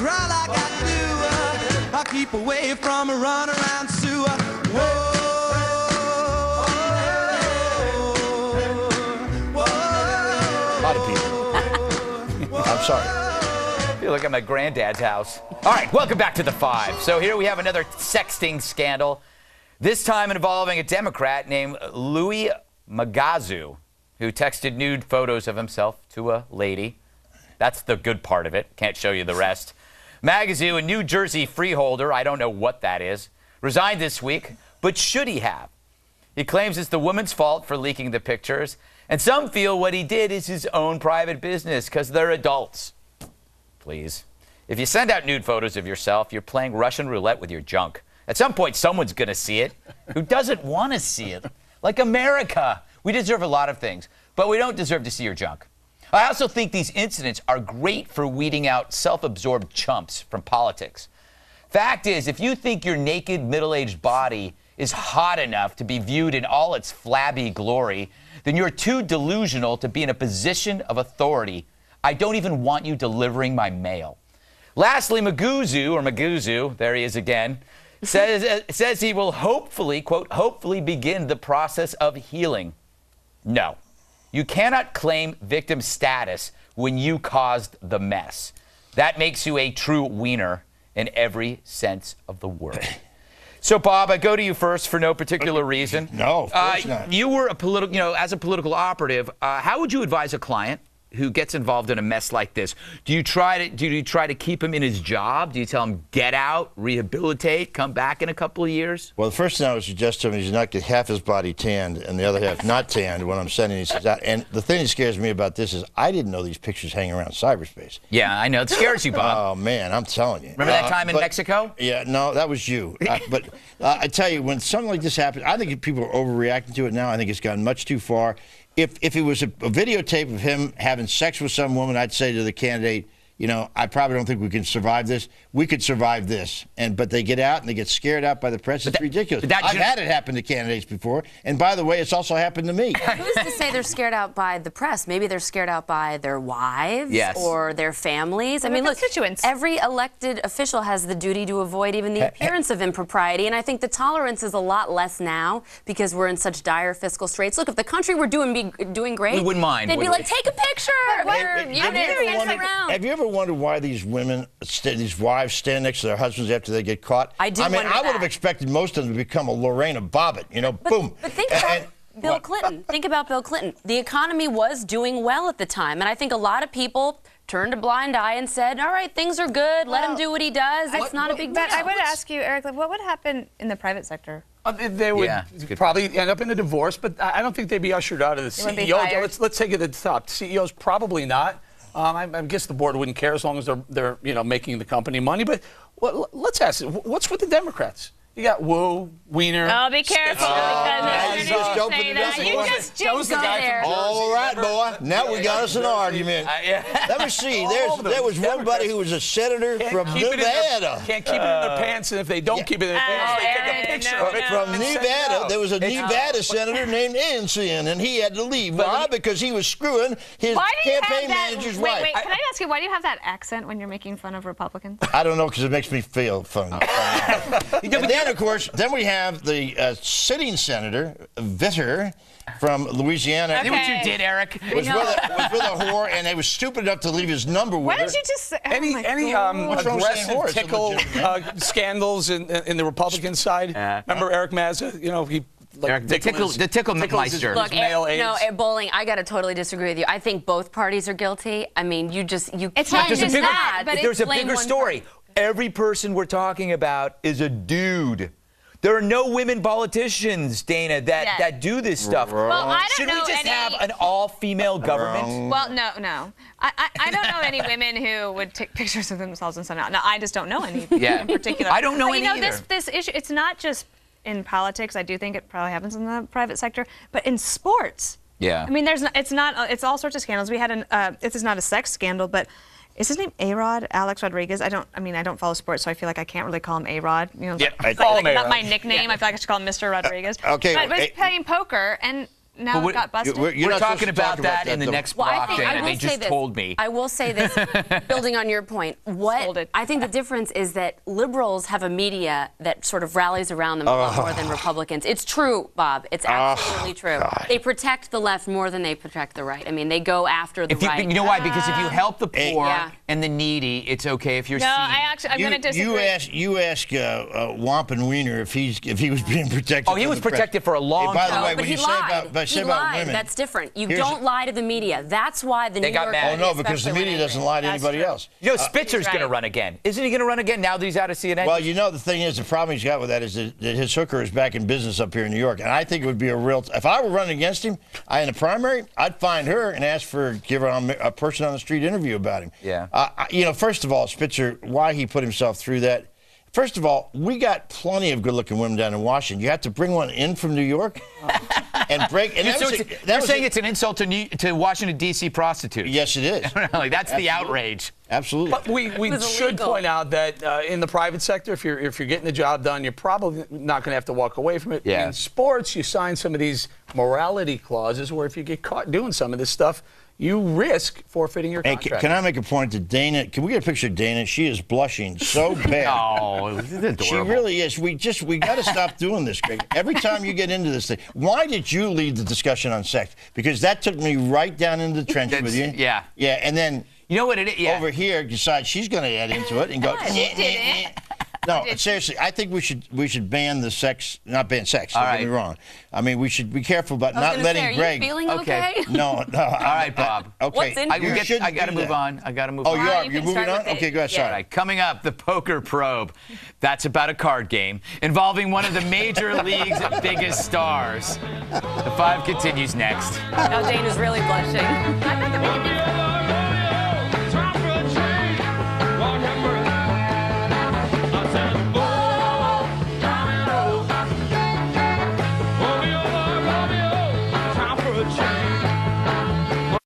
cry like I do. I'll keep away from a run around sewer. Whoa. A lot of people. I'm sorry. I feel like I'm at granddad's house. All right, welcome back to The Five. So here we have another sexting scandal, this time involving a Democrat named Louis Magazu, who texted nude photos of himself to a lady. That's the good part of it. Can't show you the rest. Magazu, a New Jersey freeholder, I don't know what that is, resigned this week, but should he have? He claims it's the woman's fault for leaking the pictures, and some feel what he did is his own private business because they're adults. Please. If you send out nude photos of yourself, you're playing Russian roulette with your junk. At some point, someone's going to see it. Who doesn't want to see it? Like America. We deserve a lot of things, but we don't deserve to see your junk. I also think these incidents are great for weeding out self-absorbed chumps from politics. Fact is, if you think your naked, middle-aged body is hot enough to be viewed in all its flabby glory, then you're too delusional to be in a position of authority. I don't even want you delivering my mail. Lastly, Magazu, there he is again, says he will hopefully, quote, hopefully begin the process of healing. No, you cannot claim victim status when you caused the mess. That makes you a true wiener in every sense of the word. So, Bob, I go to you first for no particular reason. No, of course not. You were a political, as a political operative, how would you advise a client who gets involved in a mess like this? Do you try to keep him in his job? Do you tell him get out, rehabilitate, come back in a couple of years? Well, the first thing I would suggest to him is not get half his body tanned and the other half not tanned when I'm sending these out. And the thing that scares me about this is I didn't know these pictures hang around cyberspace. Yeah, I know. It scares you, Bob. Oh, man, I'm telling you. Remember that time in Mexico? Yeah, no, that was you. But I tell you, when something like this happens, I think people are overreacting to it now. I think it's gone much too far. If it was a videotape of him having sex with some woman, I'd say to the candidate, you know, I probably don't think we can survive this. We could survive this. But they get out and they get scared out by the press. It's ridiculous. I've had it happen to candidates before. And by the way, it's also happened to me. Who's to say they're scared out by the press? Maybe they're scared out by their wives or their families. I mean, look, every elected official has the duty to avoid even the appearance of impropriety. And I think the tolerance is a lot less now because we're in such dire fiscal straits. Look, if the country were doing great, we wouldn't mind. They'd be like, take a picture. Have you ever wondered why these women, these wives, stand next to their husbands after they get caught? I mean, I would have expected most of them to become a Lorena Bobbitt, you know, boom. But think about Bill Clinton. Think about Bill Clinton. The economy was doing well at the time, and I think a lot of people turned a blind eye and said, all right, things are good, let him do what he does, it's not a big deal. But I would ask you, Eric, what would happen in the private sector? They would probably end up in a divorce, but I don't think they'd be ushered out of the CEO. Let's take it to the top. CEOs, probably not. I guess the board wouldn't care as long as they're making the company money. But let's ask, what's with the Democrats? You got Woo, Wiener. Oh, be careful. You just opened it up. You just jinxed it there. All right, boy. Now we got us an argument. Let me see. There was one buddy who was a senator from Nevada. Can't keep it in their pants, and if they don't keep it in their pants, they take a picture of it. From Nevada, there was a Nevada senator named Ensign, and he had to leave. Why? Because he was screwing his campaign manager's wife. Wait, can I ask you, why do you have that accent when you're making fun of Republicans? I don't know, because it makes me feel fun. And of course, then we have the sitting senator, Vitter, from Louisiana. See what you did, Eric? Was with a whore, and they was stupid enough to leave his number with her. Why did you just say, any aggressive tickle scandals in the Republican side? Remember Eric Mazza? You know, he... the tickle meister. Look, Bowling, I got to totally disagree with you. I think both parties are guilty. I mean, it's not just that, but there's a bigger story. Every person we're talking about is a dude. There are no women politicians, Dana, that do this stuff. Well, I don't know Should we just have an all-female government? Well, no. I don't know any women who would take pictures of themselves and send out. No, I just don't know any in particular. I don't know any either. This issue, it's not just in politics. I do think it probably happens in the private sector, but in sports. Yeah. I mean, it's all sorts of scandals. We had this is not a sex scandal, but is his name A-Rod? Alex Rodriguez? I don't follow sports, so I feel like I can't really call him A-Rod. You know, I call him A-Rod. Not my nickname. I feel like I should call him Mr. Rodriguez. Okay. But he's playing poker, and now it got busted? We're talking about that in the next block, Dana. They just told me. I will say this, building on your point. I think the difference is that liberals have a media that sort of rallies around them a lot more than Republicans. It's true, Bob. It's absolutely true. God. They protect the left more than they protect the right. I mean, they go after the right. You know why? Because if you help the poor and the needy, it's okay if you're seen. I'm going to disagree. You ask Wampin Wiener if he was being protected. Oh, he was protected for a long time. By the way, when you say about women, that's different. You don't lie to the media. That's why the New York Times. Oh no, because the media doesn't lie to anybody else. You know, Spitzer's going to run again. Isn't he going to run again now that he's out of CNN? Well, you know, the thing is, the problem he's got with that is that his hooker is back in business up here in New York, and I think it would be a real. If I were running against him in the primary, I'd find her and ask give her a person on the street interview about him. Yeah. You know, first of all, Spitzer, why he put himself through that. First of all, we got plenty of good-looking women down in Washington. You have to bring one in from New York and break. And you're saying it's an insult to Washington, D.C. prostitutes? Yes, it is. That's the outrage. Absolutely. But we should point out that in the private sector, if you're getting the job done, you're probably not going to have to walk away from it. Yeah. In sports, you sign some of these morality clauses where if you get caught doing some of this stuff, you risk forfeiting your contract. Can I make a point to Dana? Can we get a picture of Dana? She is blushing so bad. Oh, it's adorable. She really is. We got to stop doing this, Greg. Every time you get into this thing. Why did you lead the discussion on sex? Because that took me right down into the trench with you. Yeah. Yeah, and then you know what it is? Yeah. Over here, decide she's going to add into it and go. No, seriously, I think we should ban the sex, not ban sex. Don't get me wrong. I mean, we should be careful about not letting Greg. Are you feeling okay? No. All right, Bob. Okay. What's in I got to move on. Oh, you are? You're moving on? Okay, go ahead. Sorry. All right, coming up, the poker probe. That's about a card game involving one of the major league's biggest stars. The 5 continues next. Now Dana's really blushing.